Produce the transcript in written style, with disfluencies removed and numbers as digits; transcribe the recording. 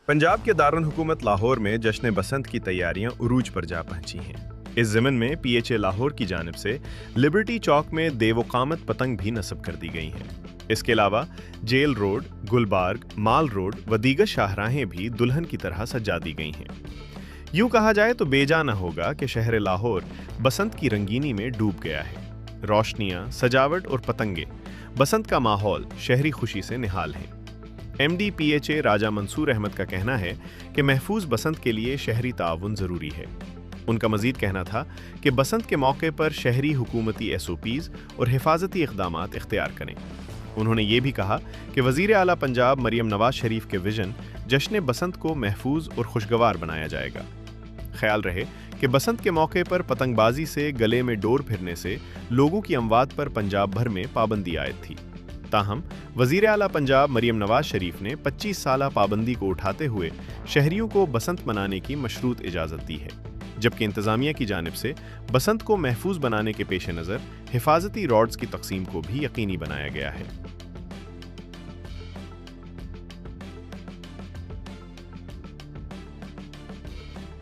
पंजाब के दारुल हुकूमत लाहौर में जश्न बसंत की तैयारियां उरूज पर जा पहुंची हैं। इस ज़िमन में पीएचए लाहौर की जानिब से लिबर्टी चौक में देवोकामत पतंग भी नस्ब कर दी गई हैं। इसके अलावा जेल रोड, गुलबार्ग, माल रोड व दीगर शाहराहें भी दुल्हन की तरह सजा दी गई हैं। यूं कहा जाए तो बेजा न होगा कि शहर लाहौर बसंत की रंगीनी में डूब गया है। रोशनियां, सजावट और पतंगे, बसंत का माहौल शहरी खुशी से निहाल है। एमडी पीएचए राजा मंसूर अहमद का कहना है कि महफूज बसंत के लिए शहरी ताउन ज़रूरी है। उनका मजीद कहना था कि बसंत के मौके पर शहरी हुकूमती एसओपीज़ और हिफाजती इक़दामात इख्तियार करें। उन्होंने ये भी कहा कि वज़ीर आला पंजाब मरियम नवाज शरीफ के विजन जश्न बसंत को महफूज और खुशगवार बनाया जाएगा। ख्याल रहे कि बसंत के मौके पर पतंगबाजी से गले में डोर फिरने से लोगों की अमवात पर पंजाब भर में पाबंदी आयद थी। ताहम वज़ीर आला पंजाब मरियम नवाज शरीफ ने 25 साला पाबंदी को उठाते हुए शहरियों को बसंत मनाने की मशरूत इजाज़त दी है, जबकि इंतज़ामिया की जानिब से बसंत को महफूज बनाने के पेश नज़र हिफाजती रॉड्स की तकसीम को भी यकीनी बनाया गया है।